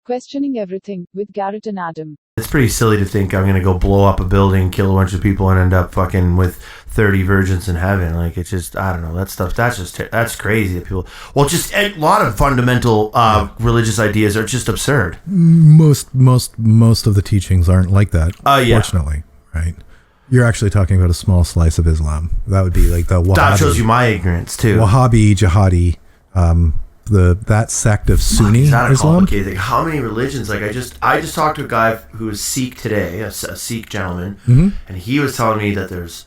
Questioning Everything with Garrett and Adam. It's pretty silly to think I'm going to go blow up a building, kill a bunch of people, and end up fucking with 30 virgins in heaven. Like, it's just, I don't know, that stuff, that's crazy that people, well, just a lot of fundamental religious ideas are just absurd. Most of the teachings aren't like that, fortunately, right? You're actually talking about a small slice of Islam. That would be like the Wahhabi. That shows you my ignorance, too. Wahhabi, Jihadi, that sect of Sunni Islam. Complicated thing. How many religions? Like, I just talked to a guy who is Sikh today, a Sikh gentleman, and he was telling me that there's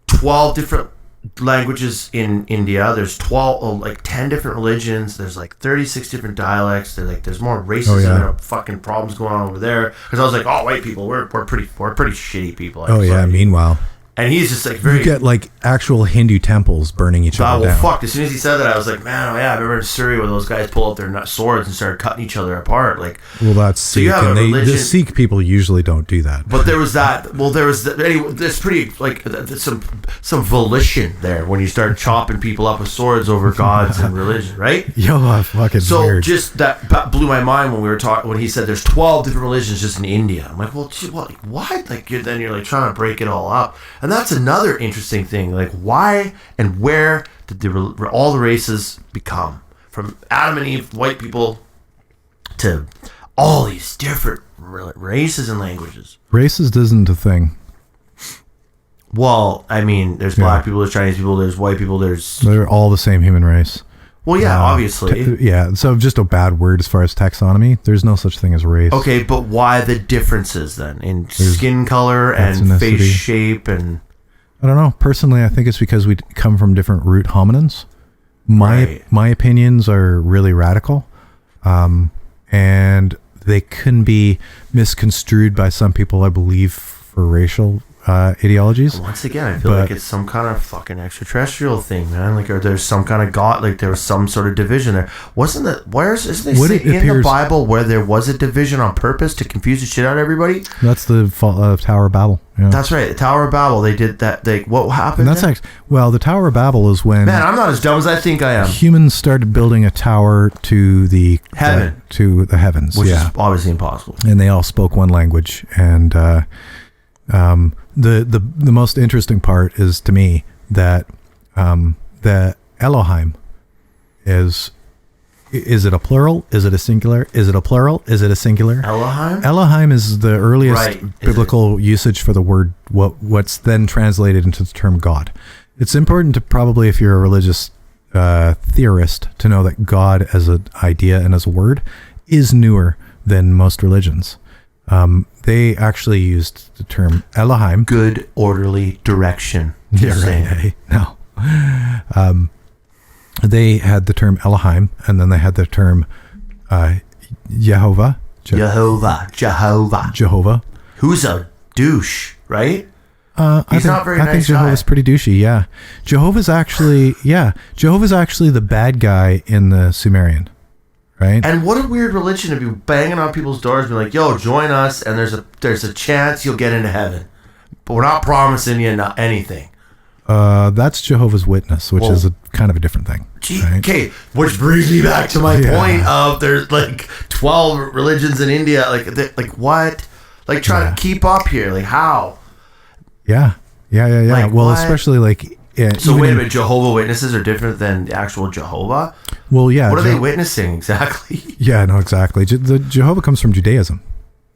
12 different languages in India. There's 10 different religions. There's like 36 different dialects. There's more racism and fucking problems going on over there. Because I was like, white people, we're pretty shitty people. Meanwhile. And he's just like you get like actual Hindu temples burning each other down. Fuck. As soon as he said that, I was like, man, I remember in Syria when those guys pull out their swords and started cutting each other apart. Like, well, that's so Sikh, and the Sikh people usually don't do that. But there was that. Well, there was that. Anyway, there's pretty like there's some volition there when you start chopping people up with swords over gods and religion, right? Fucking weird. Just that blew my mind when we were talking. When he said there's 12 different religions just in India. I'm like, well, what? Like, then you're like trying to break it all up. And that's another interesting thing. Like, why and where did all the races become? From Adam and Eve, white people, to all these different races and languages. Racist isn't a thing. Well, I mean, there's black people, there's Chinese people, there's white people, They're all the same human race. Well, yeah, obviously. So just a bad word as far as taxonomy. There's no such thing as race. Okay, but why the differences then in skin color and face shape and... I don't know. Personally, I think it's because we come from different root hominins. My opinions are really radical, and they can be misconstrued by some people, I believe, for racial ideologies. Once again, I feel like it's some kind of fucking extraterrestrial thing, man. Like, or there's some kind of god, like there was some sort of division there. Isn't it in the Bible where there was a division on purpose to confuse the shit out of everybody? That's the Tower of Babel. Yeah. That's right, the Tower of Babel. They did that. What happened? And that's the Tower of Babel is when I'm not as dumb as I think I am. Humans started building a tower to the heaven, to the heavens, which is obviously impossible. And they all spoke one language, and the most interesting part is to me that the Elohim is it a plural? Is it a singular? Is it a plural? Is it a singular? Elohim is the earliest biblical usage for the word what's then translated into the term God. It's important to probably, if you're a religious theorist, to know that God as an idea and as a word is newer than most religions. They actually used the term Elohim. Good, orderly direction. No. They had the term Elohim, and then they had the term Jehovah. Jehovah. Who's a douche, right? I think Jehovah's pretty douchey, yeah. Jehovah's actually the bad guy in the Sumerian. Right. And what a weird religion to be banging on people's doors, being like, "Yo, join us, and there's a chance you'll get into heaven, but we're not promising you anything." That's Jehovah's Witness, which is kind of a different thing. Right? Okay, which brings me back to my point of there's like 12 religions in India. Like what? Like trying to keep up here. Like how? Yeah. Like, well, what? Especially like. Yeah, so wait a minute, Jehovah Witnesses are different than the actual Jehovah? Well, yeah. What are they witnessing exactly? Yeah, no, exactly. The Jehovah comes from Judaism.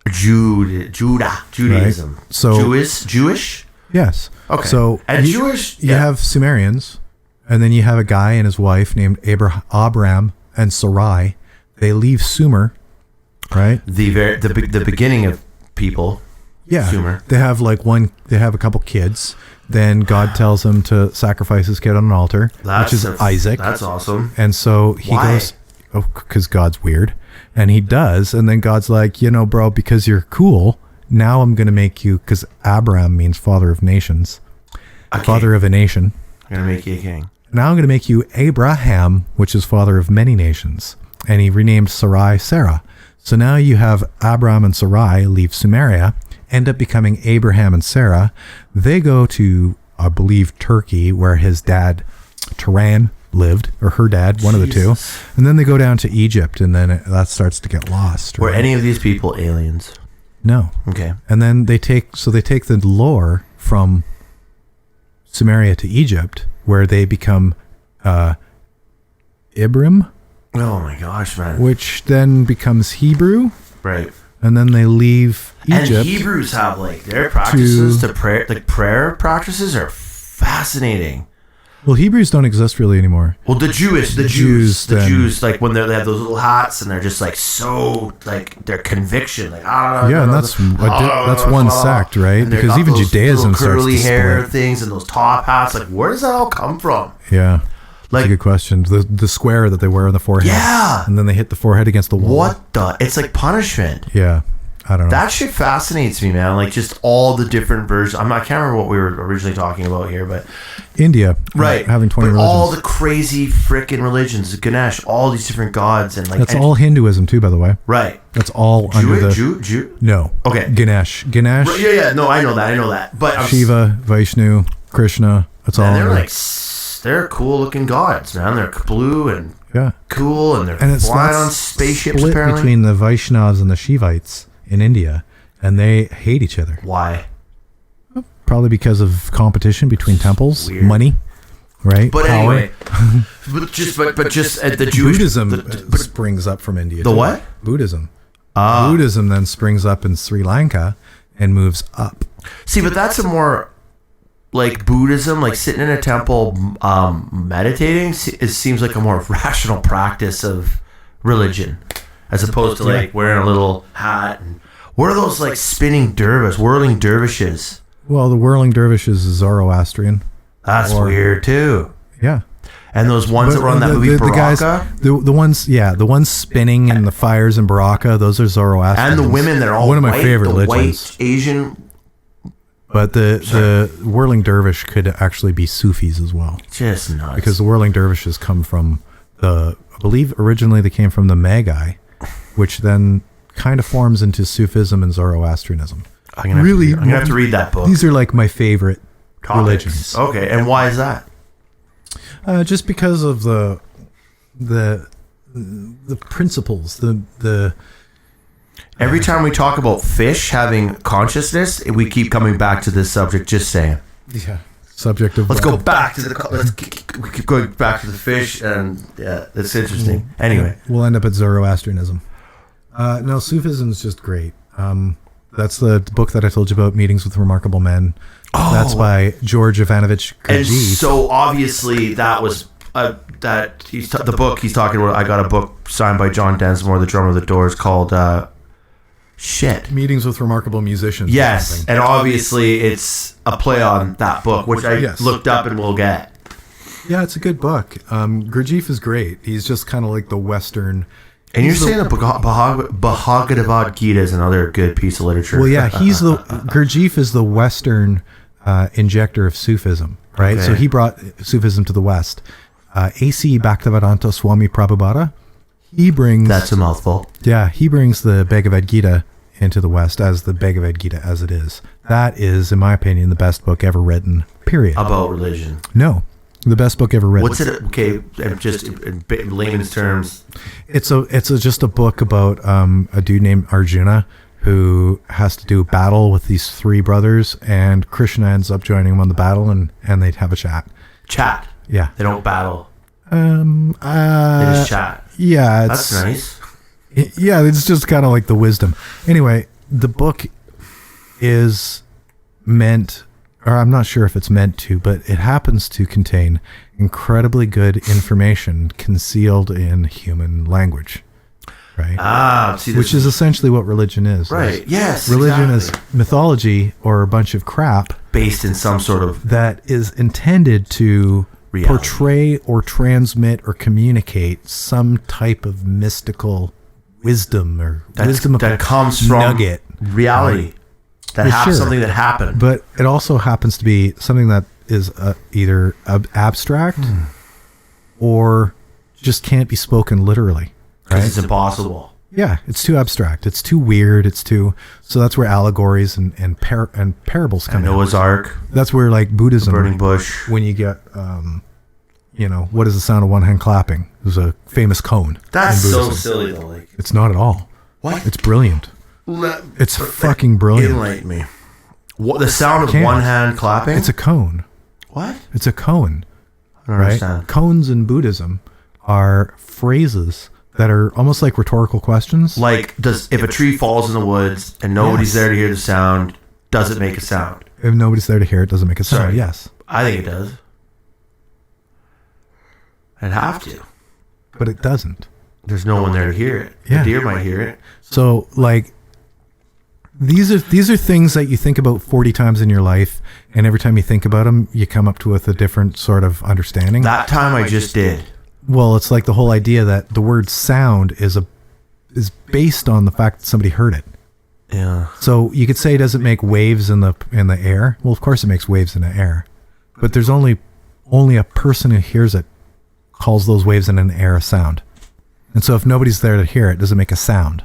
Judaism. Right? So Jewish? Yes. Okay. So and Jewish? You have Sumerians, and then you have a guy and his wife named Abram and Sarai. They leave Sumer, right? The beginning of people. Yeah. Sumer. They have a couple kids. Then God tells him to sacrifice his kid on an altar, which is Isaac. That's awesome. And so he goes, because God's weird. And he does. And then God's like, bro, because you're cool, now I'm going to make you, because Abram means father of nations, father of a nation. I'm going to make you a king. Now I'm going to make you Abraham, which is father of many nations. And he renamed Sarai Sarah. So now you have Abram and Sarai leave Sumeria, end up becoming Abraham and Sarah. They go to, I believe, Turkey, where his dad, Turan, lived, or her dad, one of the two. And then they go down to Egypt, and then that starts to get lost. Were any of these people aliens? No. Okay. And then they take the lore from Sumeria to Egypt, where they become Ibrim. Oh my gosh, man. Which then becomes Hebrew. Right. And then they leave Egypt. And Hebrews have like their practices to prayer, like prayer practices are fascinating. Well, Hebrews don't exist really anymore. Well, the Jews, like when they have those little hats and they're just like so like their conviction, like yeah, and that's one sect, right? Because even Judaism starts to curly hair split. things and those top hats. Like, where does that all come from? Yeah, like that's a good question. The square that they wear on the forehead, yeah, and then they hit the forehead against the wall. What the? It's like punishment. Yeah. I don't know. That shit fascinates me, man. Like just all the different versions. I can't remember what we were originally talking about here, but India, right? Having 20 religions. All the crazy freaking religions, Ganesh, all these different gods, and like that's all Hinduism too, by the way. Right. That's all under the Jew. No. Okay. Ganesh. Right, yeah. No, I know that. But Shiva, Vishnu, Krishna. That's all. They're like they're cool looking gods, man. They're blue and cool, and they're flying on spaceships. Split apparently between the Vaishnavas and the Shivites in India, and they hate each other. Why? Probably because of competition between temples, weird. Money, right? But power. anyway, but just at the Jewish Buddhism springs up from India. The what? Buddhism. Buddhism then springs up in Sri Lanka and moves up. See, but that's a more like Buddhism, like sitting in a temple, meditating. It seems like a more rational practice of religion. As opposed to like wearing a little hat. And what are those like spinning whirling dervishes? Well, the whirling dervishes is Zoroastrian. That's weird too. Yeah. And those ones that were on that movie Baraka? The ones spinning in the fires in Baraka, those are Zoroastrians. And the women that are all one of my favorite religions. White Asian. But the whirling dervish could actually be Sufis as well. Just nuts. Because the whirling dervishes come from I believe originally they came from the Magi, which then kind of forms into Sufism and Zoroastrianism. I'm gonna have to read that book. These are like my favorite religions. Okay, and why is that? Just because of the principles, the Every time we talk about fish having consciousness, we keep coming back to this subject. Just saying. Yeah. Subject of. Let's go back to let's keep going back to the fish, and yeah, that's interesting. Anyway, we'll end up at Zoroastrianism. No, Sufism is just great. That's the book that I told you about, Meetings with Remarkable Men. Oh, that's by George Ivanovich Gurdjieff. And so obviously that was the book he's talking about. I got a book signed by John Densmore, the drummer of the Doors, called Meetings with Remarkable Musicians. Yes, and obviously it's a play on that book, which I looked up and will get. Yeah, it's a good book. Gurdjieff is great. He's just kind of like the Western. And you're saying that Bhagavad Gita is another good piece of literature. Well, yeah, Gurdjieff is the Western injector of Sufism, right? Okay. So he brought Sufism to the West. A.C. Bhaktivedanta Swami Prabhupada, he brings... That's a mouthful. Yeah, he brings the Bhagavad Gita into the West as the Bhagavad Gita as it is. That is, in my opinion, the best book ever written, period. About religion. No. The best book ever written. What's it? Okay, just in layman's terms. It's just a book about a dude named Arjuna who has to do battle with these three brothers, and Krishna ends up joining him on the battle, and they have a chat. Chat. Yeah. They don't battle. They just chat. Yeah, that's nice. Yeah, it's just kind of like the wisdom. Anyway, the book is meant. Or I'm not sure if it's meant to, but it happens to contain incredibly good information concealed in human language, right? Which is essentially what religion is. Right, yes, religion is mythology or a bunch of crap based in some sort of... that is intended to reality. Portray or transmit or communicate some type of mystical wisdom or that comes from nugget. Reality. Right? Something that happened. But it also happens to be something that is either abstract or just can't be spoken literally. Because it's impossible. Yeah, it's too abstract. It's too weird. So that's where allegories and parables come in. Noah's Ark. That's where like Buddhism. The burning bush. When you get, what is the sound of one hand clapping? It was a famous cone. That's so silly though. Like, it's not at all. What? It's brilliant. It's fucking brilliant. Enlighten me. What, the sound of one hand clapping? It's a cone. What? It's a cone. I don't understand. Cones in Buddhism are phrases that are almost like rhetorical questions. Like, if a tree falls in the woods and nobody's there to hear the sound, does it make a sound? If nobody's there to hear it, does it make a sound? Sorry. Yes. I think it does. It'd have to. But it doesn't. There's no one there to hear it. Yeah. The deer might hear it. So, like, these are things that you think about 40 times in your life, and every time you think about them, you come up with a different sort of understanding. That time I just did. Well, it's like the whole idea that the word sound is based on the fact that somebody heard it. Yeah. So you could say, does it make waves in the air? Well, of course it makes waves in the air, but there's only a person who hears it calls those waves in an air a sound. And so if nobody's there to hear it, does it make a sound?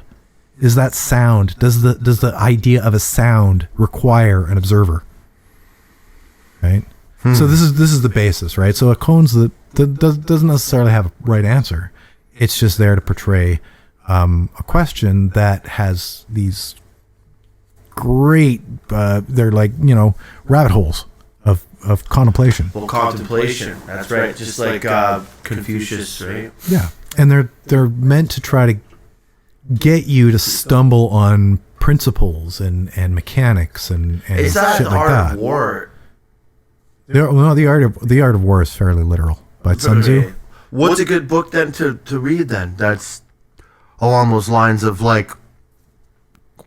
Is that sound? Does the idea of a sound require an observer? Right. So this is the basis, right? So a cone's that doesn't necessarily have a right answer. It's just there to portray a question that has these great, they're like, rabbit holes of contemplation. Well, contemplation. That's right. Just like Confucius, right? Yeah, and they're meant to try to get you to stumble on principles and mechanics and is that shit the like art that. of war? The art of war is fairly literal by Sun Tzu. What's a good book then to read then? That's along those lines of like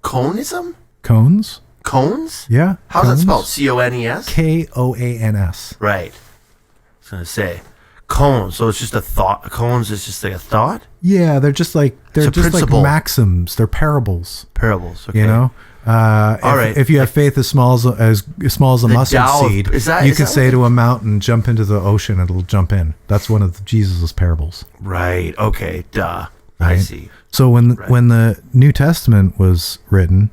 conism? Cones? Cones? Yeah. How's cones? that spelled? C-O-N-E-S? K-O-A-N-S. Right. I was gonna say cones. So it's just a thought. Cones is just like a thought. Yeah, they're just like maxims. They're parables. Parables. Okay. All right. If you have faith as small as a mustard seed, you can say to a mountain, "Jump into the ocean," it'll jump in. That's one of Jesus' parables. Right. Okay. Duh. Right? I see. So when the New Testament was written,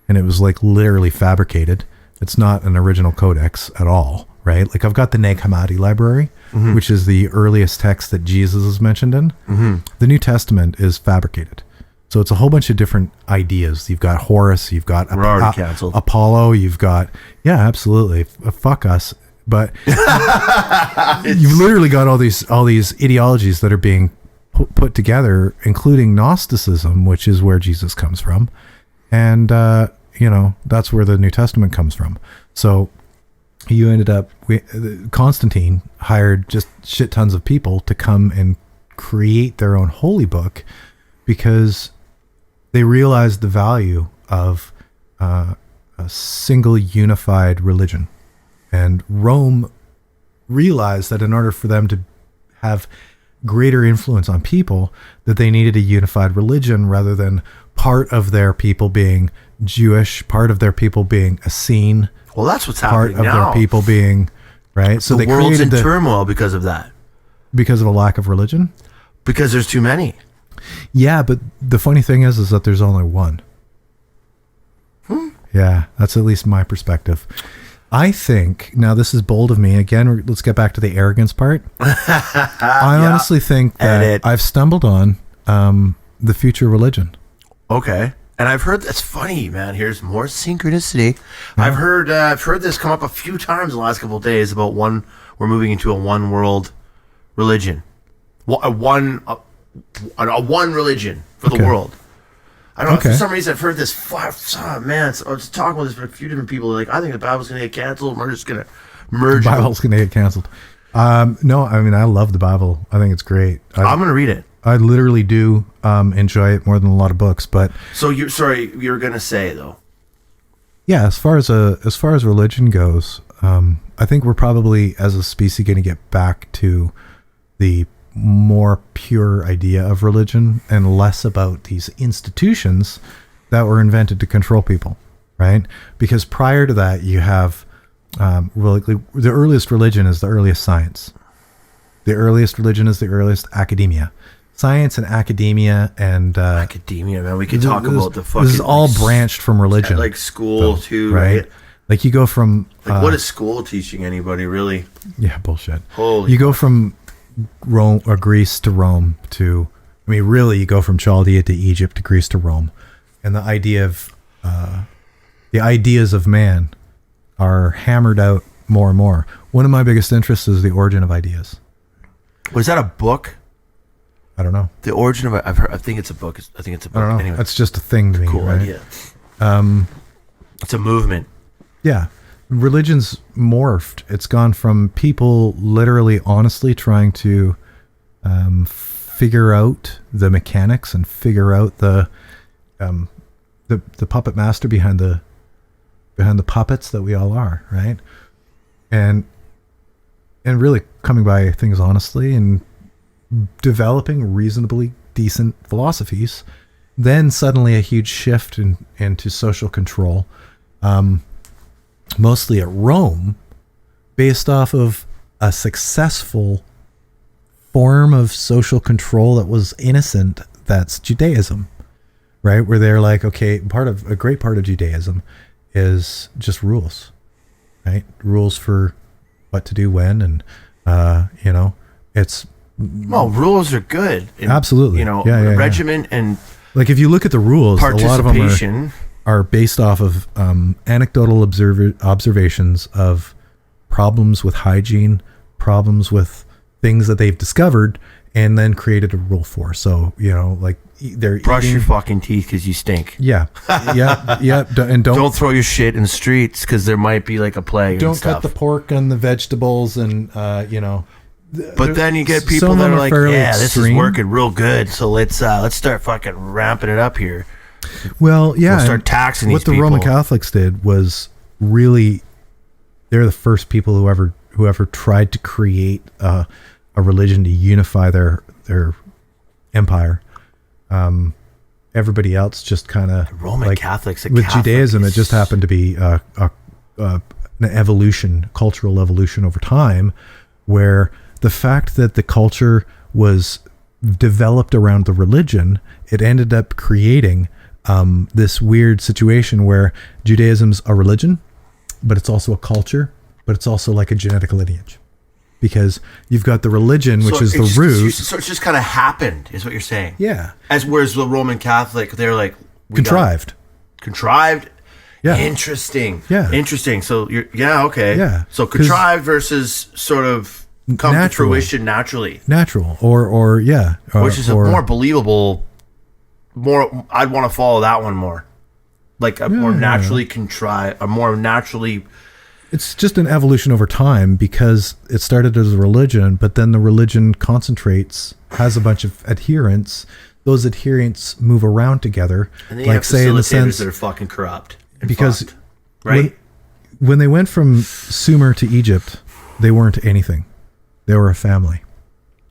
and it was like literally fabricated, it's not an original codex at all, right? Like I've got the Nag Hammadi library, which is the earliest text that Jesus is mentioned in. The New Testament is fabricated. So it's a whole bunch of different ideas. You've got Horus, you've got Apollo, you've got, yeah, absolutely. Fuck us. But you've literally got all these ideologies that are being put together, including Gnosticism, which is where Jesus comes from. And, that's where the New Testament comes from. So you ended up, Constantine hired just shit tons of people to come and create their own holy book because they realized the value of a single unified religion. And Rome realized that in order for them to have greater influence on people, that they needed a unified religion rather than part of their people being Jewish, part of their people being Essene. Well, that's what's part happening of now. their people being, right? So the they world's created in turmoil because of that. Because of a lack of religion? Because there's too many. Yeah, but the funny thing is that there's only one. Yeah, that's at least my perspective. I think, now this is bold of me, again, let's get back to the arrogance part. I honestly think that I've stumbled on the future religion. Okay. And I've heard, that's funny, man. Here's more synchronicity. Yeah. I've heard this come up a few times in the last couple of days about we're moving into a one world religion. A one religion for the world. I don't know. For some reason, I've heard this. Man, so I was talking with this with a few different people. Like, I think the Bible's going to get canceled. And we're just going to merge. The Bible's going to get canceled. No, I mean, I love the Bible. I think it's great. I'm going to read it. I literally do enjoy it more than a lot of books. But so you were going to say though. Yeah, as far as religion goes, I think we're probably as a species going to get back to the more pure idea of religion and less about these institutions that were invented to control people, right? Because prior to that, you have the earliest religion is the earliest science. The earliest religion is the earliest academia. Science and academia and academia, man. We could talk about the fucking. This is all branched from religion, like school too, right? Like you go from what is school teaching anybody really? Yeah, bullshit. Holy. You go from Rome or Greece to Rome to, I mean, really, you go from Chaldea to Egypt to Greece to Rome, and the ideas of man are hammered out more and more. One of my biggest interests is the origin of ideas. Was that a book? I don't know. The origin of it, I've heard. I think it's a book. I don't know. Anyway, that's just a thing to me. Cool right? idea. It's a movement. Yeah. Religion's morphed. It's gone from people literally honestly trying to figure out the mechanics and figure out the puppet master behind the puppets that we all are, right? And really coming by things honestly and developing reasonably decent philosophies. Then suddenly a huge shift into social control, mostly at Rome, based off of a successful form of social control that was innocent. That's Judaism, right? Where they're like, okay, a great part of Judaism is just rules, right? Rules for what to do when, and it's rules are good. Absolutely, regimen and. Like if you look at the rules, a lot of them are based off of anecdotal observations of problems with hygiene, problems with things that they've discovered, and then created a rule for. So, like they're brush your fucking teeth because you stink. Yeah. And don't throw your shit in the streets because there might be like a plague. Don't cut the pork and the vegetables and, But then you get people that are like, yeah, this is working real good, so let's start fucking ramping it up here. Well, yeah. We'll start taxing these people. What the Roman Catholics did was really, they're the first people who ever tried to create a religion to unify their empire. Everybody else just kind of Roman Catholics. With Judaism, it just happened to be an evolution, cultural evolution over time, where the fact that the culture was developed around the religion, it ended up creating this weird situation where Judaism's a religion, but it's also a culture, but it's also like a genetic lineage. Because you've got the religion, which is the root. So it just kind of happened, is what you're saying. Yeah. Whereas the Roman Catholic, they're like... Contrived. Yeah. Interesting. Yeah. Interesting. So, okay. Yeah. So contrived versus sort of come to fruition naturally. Natural. Or yeah. Which is a more believable... I'd want to follow that one more. Like a more naturally contrived... A more naturally... It's just an evolution over time because it started as a religion, but then the religion concentrates, has a bunch of adherents. Those adherents move around together. And then you have say in the sense that are fucking corrupt. Because fucked, right? When they went from Sumer to Egypt, they weren't anything. They were a family.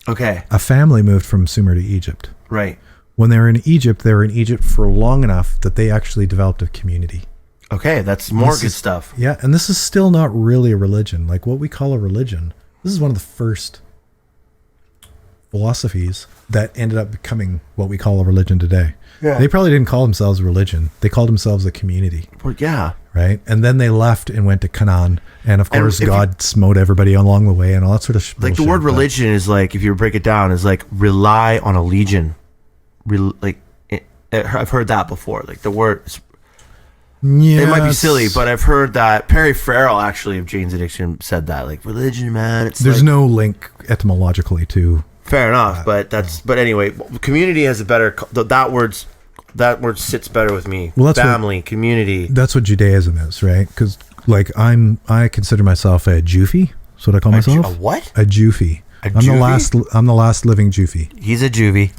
Okay. A family moved from Sumer to Egypt. Right. When they were in Egypt for long enough that they actually developed a community. Okay, that's more good stuff. Yeah, and this is still not really a religion. Like what we call a religion, this is one of the first philosophies that ended up becoming what we call a religion today. Yeah. They probably didn't call themselves a religion. They called themselves a community. Well, yeah. Right? And then they left and went to Canaan. And of course, God smote everybody along the way and all that sort of like the word religion is like, if you break it down, is like rely on a legion. I've heard that before. Like the word... Yeah, it might be silly, but I've heard that Perry Farrell, actually, of Jane's Addiction, said that. Like, religion, man. There's no link etymologically to... Fair enough, but anyway, community has a better... That word sits better with me. Well, family, community. That's what Judaism is, right? Because, like, I consider myself a Jufi. That's what I call myself. A what? A Jufi. I'm the last living Jufi. He's a Juvie.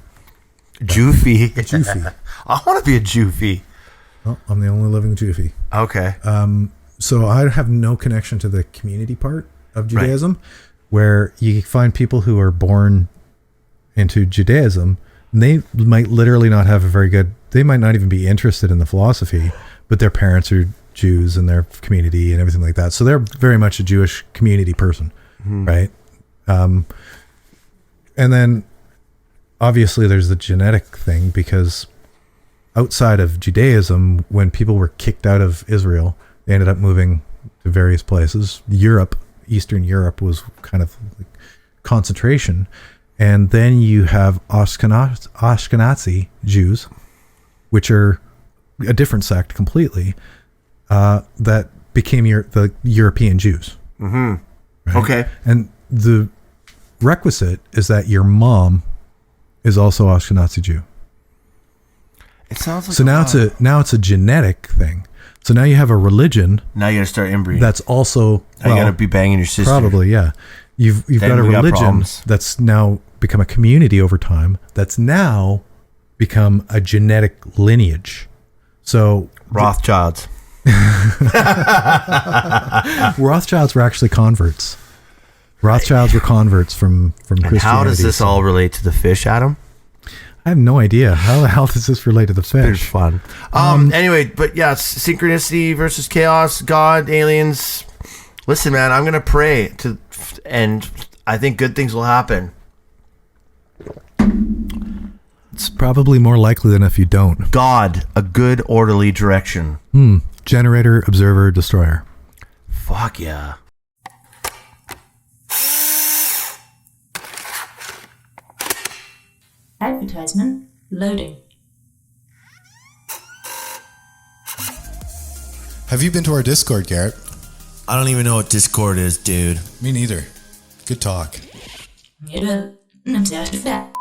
Jufy. A Jufi. I want to be a Jufy. Well, I'm the only living Jufi. Okay. So I have no connection to the community part of Judaism, where you find people who are born into Judaism, and they might literally not have they might not even be interested in the philosophy, but their parents are Jews and their community and everything like that. So they're very much a Jewish community person, right? And then obviously there's the genetic thing, because outside of Judaism, when people were kicked out of Israel, they ended up moving to various places. Eastern Europe was kind of concentration. And then you have Ashkenazi Jews, which are a different sect completely, that became the European Jews. Mm-hmm. Right? Okay. And the requisite is that your mom is also Ashkenazi Jew. It sounds like so now it's a genetic thing. So now you have a religion. Now you got to start inbreeding. That's also you got to be banging your sister. Probably, yeah. You've got a religion that's now become a community over time. That's now become a genetic lineage. So Rothschilds. Rothschilds were actually converts. Rothschilds were converts from Christianity. How does this all relate to the fish, Adam? I have no idea. How the hell does this relate to the fish? It's fun. Anyway, but yeah, synchronicity versus chaos, God, aliens. Listen, man, I'm gonna pray and I think good things will happen. It's probably more likely than if you don't. God, a good orderly direction. Generator, observer, destroyer. Fuck yeah. Advertisement loading. Have you been to our Discord, Garrett? I don't even know what Discord is, dude. Me neither. Good talk. You do. I'm sad.